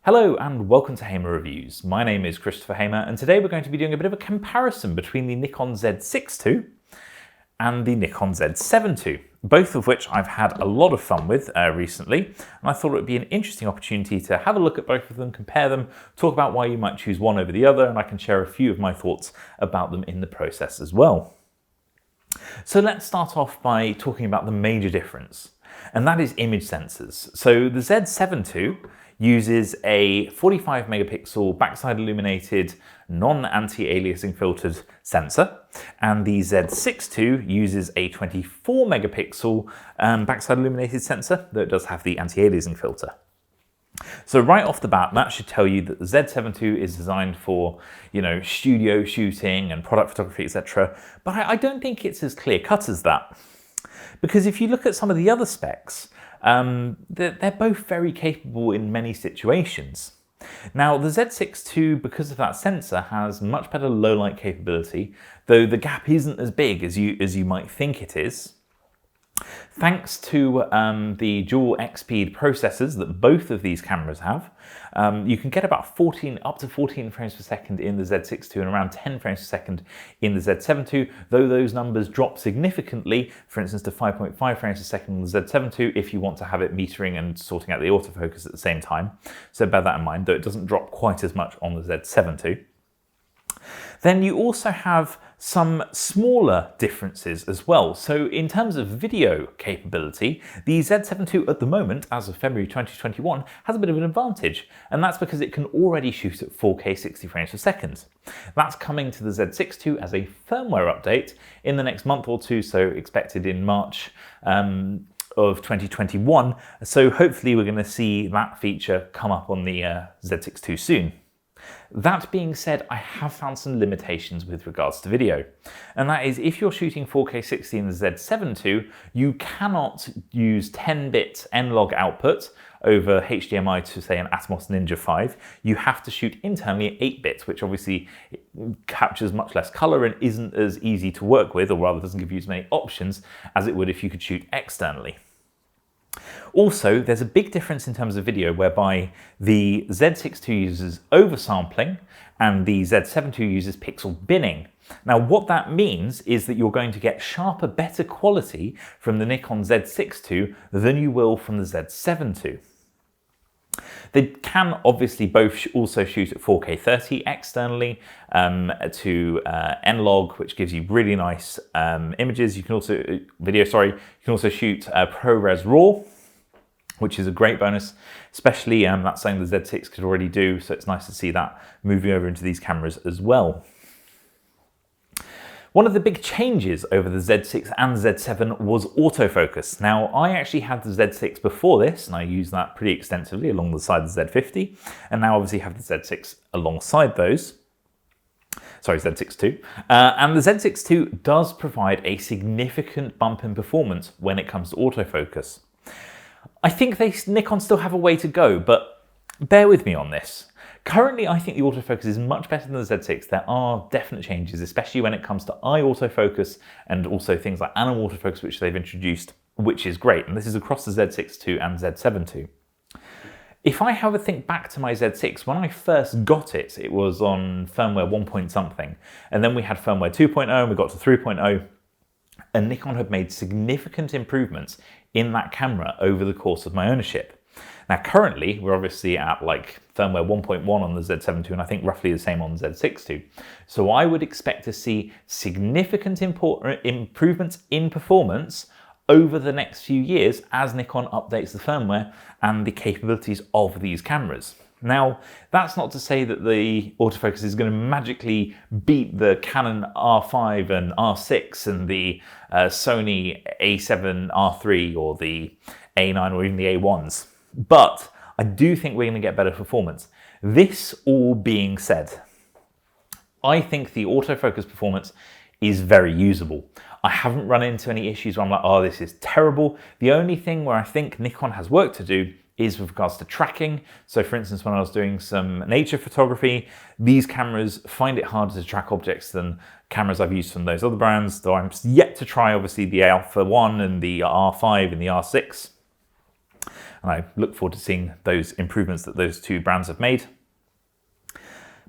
Hello and welcome to Hamer Reviews. My name is Christopher Hamer and today we're going to be doing a bit of a comparison between the Nikon Z6 II and the Nikon Z7 II, both of which I've had a lot of fun with recently, and I thought it would be an interesting opportunity to have a look at both of them, compare them, talk about why you might choose one over the other, and I can share a few of my thoughts about them in the process as well. So let's start off by talking about the major difference, and that is image sensors. So the Z7 II uses a 45 megapixel backside illuminated non-anti-aliasing filtered sensor, and the Z6 II uses a 24 megapixel backside illuminated sensor that does have the anti-aliasing filter. So right off the bat, that should tell you that the Z7 II is designed for, studio shooting and product photography, etc. But I don't think it's as clear cut as that. Because if you look at some of the other specs, they're both very capable in many situations. Now, the Z6 II, because of that sensor, has much better low light capability, though the gap isn't as big as you might think it is. Thanks to the dual X-speed processors that both of these cameras have, you can get about up to 14 frames per second in the Z6 II and around 10 frames per second in the Z7 II, though those numbers drop significantly, for instance to 5.5 frames per second on the Z7 II if you want to have it metering and sorting out the autofocus at the same time. So bear that in mind, though it doesn't drop quite as much on the Z7 II. Then you also have some smaller differences as well. So in terms of video capability, the Z7 II at the moment, as of February 2021, has a bit of an advantage, and that's because it can already shoot at 4K 60 frames per second. That's coming to the Z6 II as a firmware update in the next month or two, so expected in March of 2021. So hopefully we're going to see that feature come up on the Z6 II soon. That being said, I have found some limitations with regards to video, and that is if you're shooting 4K 60 in the Z7 II, you cannot use 10-bit N-Log output over HDMI to, say, an Atomos Ninja 5. You have to shoot internally at 8 bits, which obviously captures much less color and isn't as easy to work with, or rather doesn't give you as many options as it would if you could shoot externally. Also, there's a big difference in terms of video whereby the Z6 II uses oversampling and the Z7 II uses pixel binning. Now, what that means is that you're going to get sharper, better quality from the Nikon Z6 II than you will from the Z7 II. They can obviously both also shoot at 4K 30 externally to N-Log, which gives you really nice images. You can also You can also shoot ProRes RAW, which is a great bonus, especially that's something the Z6 could already do. So it's nice to see that moving over into these cameras as well. One of the big changes over the Z6 and Z7 was autofocus. Now, I actually had the Z6 before this, and I used that pretty extensively along the side of the Z50, and now obviously have the Z6 alongside those. Sorry, Z6 II. And the Z6 II does provide a significant bump in performance when it comes to autofocus. I think Nikon still have a way to go, but bear with me on this. Currently, I think the autofocus is much better than the Z6. There are definite changes, especially when it comes to eye autofocus and also things like animal autofocus, which they've introduced, which is great. And this is across the Z6 II and Z7 II. If I have a think back to my Z6, when I first got it, it was on firmware 1 point something. And then we had firmware 2.0 and we got to 3.0. And Nikon had made significant improvements in that camera over the course of my ownership. Now, currently, we're obviously at like firmware 1.1 on the Z7 II, and I think roughly the same on the Z6 II. So I would expect to see significant improvements in performance over the next few years as Nikon updates the firmware and the capabilities of these cameras. Now, that's not to say that the autofocus is going to magically beat the Canon R5 and R6 and the Sony A7 R3 or the A9 or even the A1s. But I do think we're going to get better performance. This all being said, I think the autofocus performance is very usable. I haven't run into any issues where I'm like, oh, this is terrible. The only thing where I think Nikon has work to do is with regards to tracking. So for instance, when I was doing some nature photography, these cameras find it harder to track objects than cameras I've used from those other brands, though I'm yet to try obviously the Alpha 1 and the R5 and the R6. and I look forward to seeing those improvements that those two brands have made.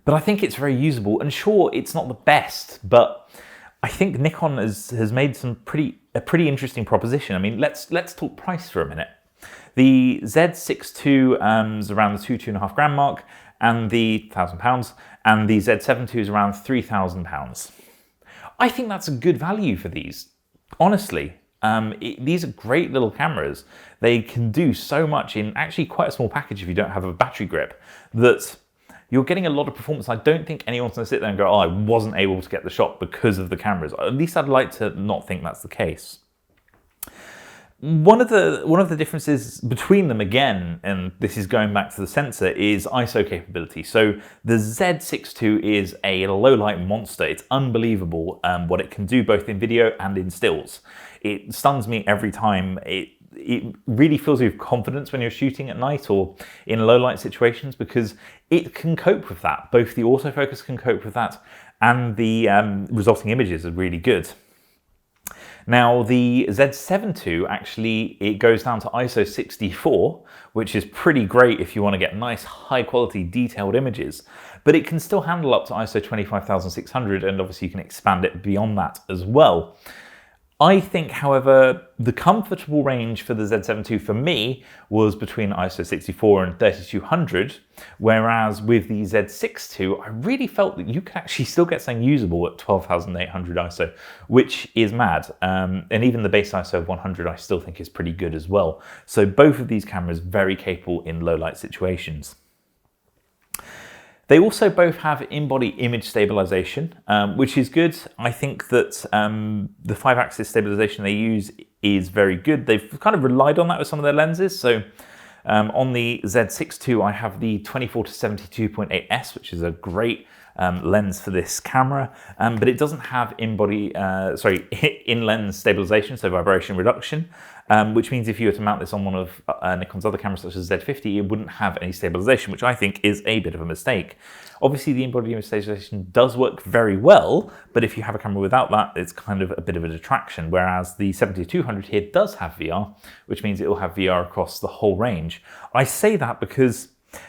But I think it's very usable, and sure, it's not the best, but I think Nikon has made a pretty interesting proposition. I mean, let's talk price for a minute. The Z6 II is around the £2.5 grand mark, and the £1,000, and the Z7 II is around £3,000. I think that's a good value for these. Honestly, these are great little cameras. They can do so much in actually quite a small package if you don't have a battery grip, that you're getting a lot of performance. I don't think anyone's going to sit there and go, oh, I wasn't able to get the shot because of the cameras. At least I'd like to not think that's the case. One of the differences between them, again, and this is going back to the sensor, is ISO capability. So the Z6 II is a low light monster. It's unbelievable what it can do both in video and in stills. It stuns me every time. It really fills you with confidence when you're shooting at night or in low light situations, because it can cope with that. Both the autofocus can cope with that, and the resulting images are really good. Now the Z7 II, actually, it goes down to ISO 64, which is pretty great if you want to get nice high quality detailed images, but it can still handle up to ISO 25600, and obviously you can expand it beyond that as well. I think, however, the comfortable range for the Z7 II for me was between ISO 64 and 3200, whereas with the Z6 II, I really felt that you could actually still get something usable at 12,800 ISO, which is mad. And even the base ISO of 100 I still think is pretty good as well. So both of these cameras very capable in low light situations. They also both have in-body image stabilization, which is good. I think that the 5-axis stabilization they use is very good. They've kind of relied on that with some of their lenses. So on the Z6 II, I have the 24-72.8s, which is a great lens for this camera, but it doesn't have in-lens stabilization, so vibration reduction, which means if you were to mount this on one of Nikon's other cameras such as Z50, it wouldn't have any stabilization, which I think is a bit of a mistake. Obviously the in-body image stabilization does work very well, but if you have a camera without that, it's kind of a bit of a detraction, whereas the 7200 here does have VR, which means it will have VR across the whole range. I say that because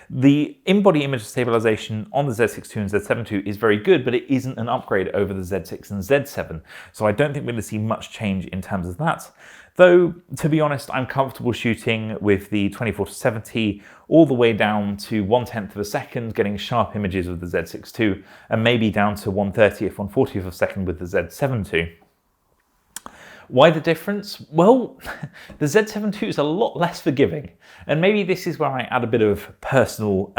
the in-body image stabilization on the Z6 II and Z7 II is very good, but it isn't an upgrade over the Z6 and Z7. So I don't think we're going to see much change in terms of that. Though, to be honest, I'm comfortable shooting with the 24-70 all the way down to 1/10 of a second, getting sharp images with the Z6 II, and maybe down to 1/30th, 1/40th of a second with the Z7 II. Why the difference? Well, the Z7 II is a lot less forgiving, and maybe this is where I add a bit of personal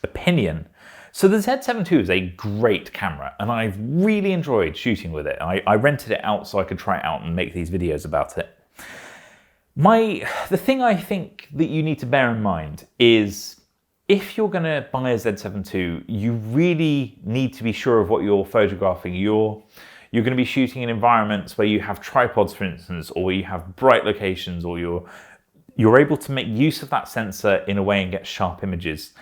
opinion. So the Z7 II is a great camera, and I've really enjoyed shooting with it. I rented it out so I could try it out and make these videos about it. The thing I think that you need to bear in mind is, if you're going to buy a Z7 II, you really need to be sure of what you're photographing. You're going to be shooting in environments where you have tripods, for instance, or where you have bright locations, or you're able to make use of that sensor in a way and get sharp images.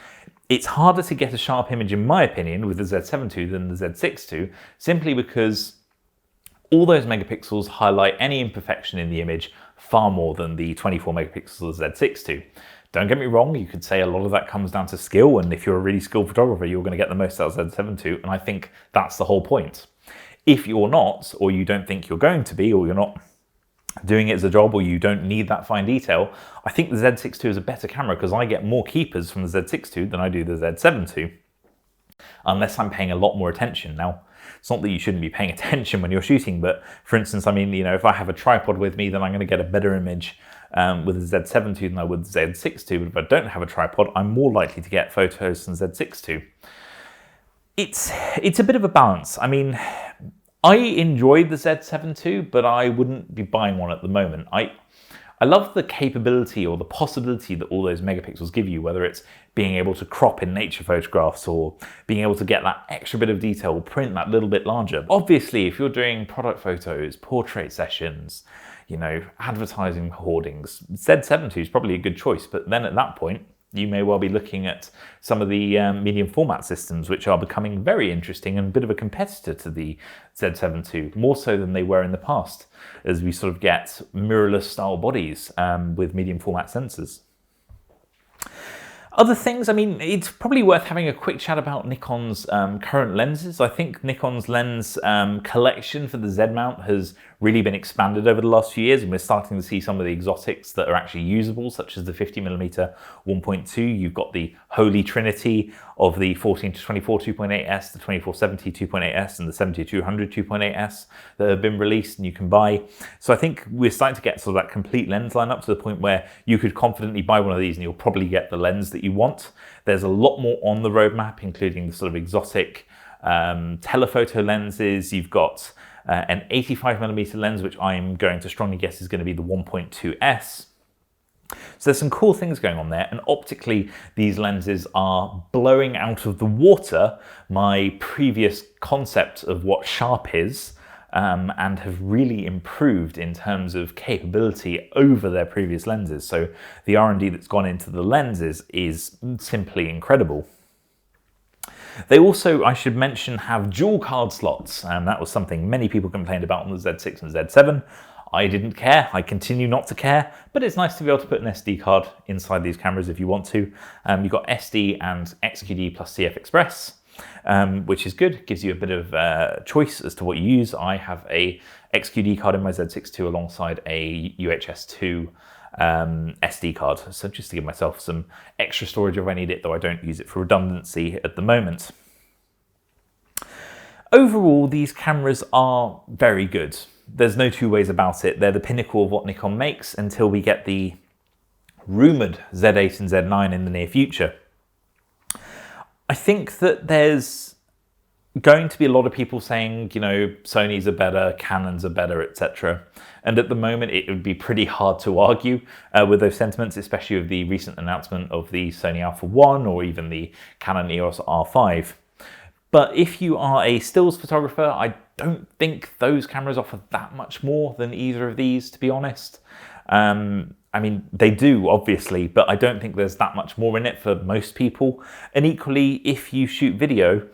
It's harder to get a sharp image, in my opinion, with the Z7 II than the Z6 II, simply because all those megapixels highlight any imperfection in the image far more than the 24 megapixels of the Z6 II. Don't get me wrong, you could say a lot of that comes down to skill, and if you're a really skilled photographer, you're going to get the most out of Z7 II, and I think that's the whole point. If you're not, or you don't think you're going to be, or you're not doing it as a job, or you don't need that fine detail, I think the Z6 II is a better camera because I get more keepers from the Z6 II than I do the Z7 II, unless I'm paying a lot more attention. Now, it's not that you shouldn't be paying attention when you're shooting, but for instance, I mean, you know, if I have a tripod with me, then I'm going to get a better image with the Z7 II than I would the Z6 II, but if I don't have a tripod, I'm more likely to get photos than Z6 II. It's a bit of a balance. I mean, I enjoyed the Z7 II, but I wouldn't be buying one at the moment. I love the capability or the possibility that all those megapixels give you, whether it's being able to crop in nature photographs or being able to get that extra bit of detail, print that little bit larger. Obviously, if you're doing product photos, portrait sessions, you know, advertising hoardings, Z7 II is probably a good choice. But then at that point, you may well be looking at some of the medium format systems, which are becoming very interesting and a bit of a competitor to the Z7 II, more so than they were in the past, as we sort of get mirrorless style bodies with medium format sensors. Other things, I mean, it's probably worth having a quick chat about Nikon's current lenses. I think Nikon's lens collection for the Z mount has really been expanded over the last few years, and we're starting to see some of the exotics that are actually usable, such as the 50mm 1.2. You've got the holy trinity of the 14-24 2.8s, the 24-70 2.8s, and the 70-200 2.8s that have been released and you can buy. So I think we're starting to get sort of that complete lens lineup to the point where you could confidently buy one of these and you'll probably get the lens that you want. There's a lot more on the roadmap, including the sort of exotic telephoto lenses. You've got an 85mm lens, which I'm going to strongly guess is going to be the 1.2s. So there's some cool things going on there, and optically these lenses are blowing out of the water my previous concept of what sharp is, and have really improved in terms of capability over their previous lenses. So the R&D that's gone into the lenses is simply incredible. They also, I should mention, have dual card slots, and that was something many people complained about on the Z6 and Z7. I didn't care, I continue not to care, but it's nice to be able to put an SD card inside these cameras if you want to. You've got SD and XQD plus CF Express, which is good, gives you a bit of choice as to what you use. I have a XQD card in my Z6 II alongside a UHS 2 SD card, so just to give myself some extra storage if I need it, though I don't use it for redundancy at the moment. Overall, these cameras are very good. There's no two ways about it. They're the pinnacle of what Nikon makes until we get the rumoured Z8 and Z9 in the near future. I think that there's going to be a lot of people saying, you know, Sony's are better, Canons are better, etc. And at the moment, it would be pretty hard to argue with those sentiments, especially with the recent announcement of the Sony Alpha 1 or even the Canon EOS R5. But if you are a stills photographer, I don't think those cameras offer that much more than either of these, to be honest. I mean, they do, obviously, but I don't think there's that much more in it for most people. And equally, if you shoot video,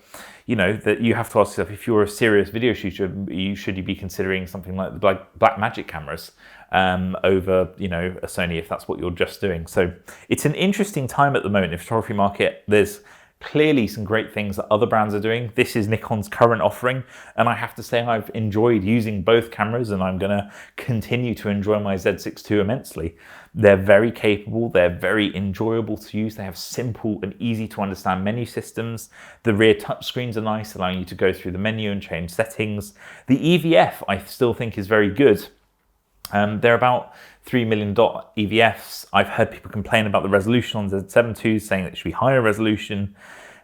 you know, that you have to ask yourself, if you're a serious video shooter, should you be considering something like the Blackmagic cameras over, you know, a Sony, if that's what you're just doing. So it's an interesting time at the moment in the photography market. There's clearly some great things that other brands are doing. This is Nikon's current offering, and I have to say I've enjoyed using both cameras, and I'm going to continue to enjoy my Z6 II immensely. They're very capable, they're very enjoyable to use, they have simple and easy to understand menu systems. The rear touchscreens are nice, allowing you to go through the menu and change settings. The EVF I still think is very good. They're about 3 million dot EVFs. I've heard people complain about the resolution on the Z7 II, saying that it should be higher resolution.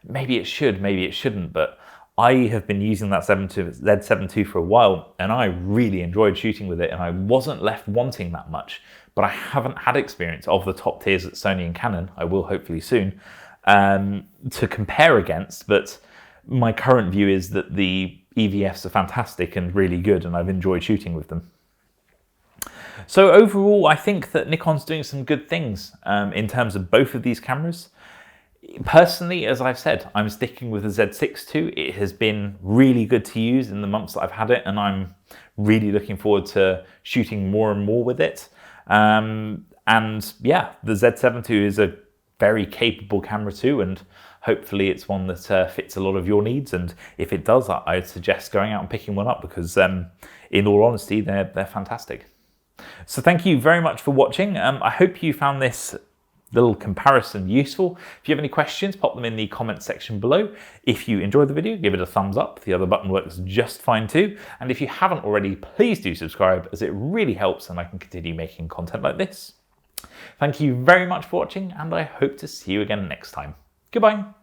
Maybe it should, maybe it shouldn't, but I have been using that Z7 II for a while, and I really enjoyed shooting with it, and I wasn't left wanting that much. But I haven't had experience of the top tiers at Sony and Canon. I will hopefully soon, to compare against, but my current view is that the EVFs are fantastic and really good, and I've enjoyed shooting with them. So overall, I think that Nikon's doing some good things in terms of both of these cameras. Personally, as I've said, I'm sticking with the Z6 II. It has been really good to use in the months that I've had it, and I'm really looking forward to shooting more and more with it. And yeah, the Z7 II is a very capable camera too, and hopefully it's one that fits a lot of your needs. And if it does, I'd suggest going out and picking one up, because in all honesty, they're fantastic. So thank you very much for watching. I hope you found this little comparison useful. If you have any questions, pop them in the comments section below. If you enjoyed the video, give it a thumbs up. The other button works just fine too. And if you haven't already, please do subscribe, as it really helps and I can continue making content like this. Thank you very much for watching, and I hope to see you again next time. Goodbye.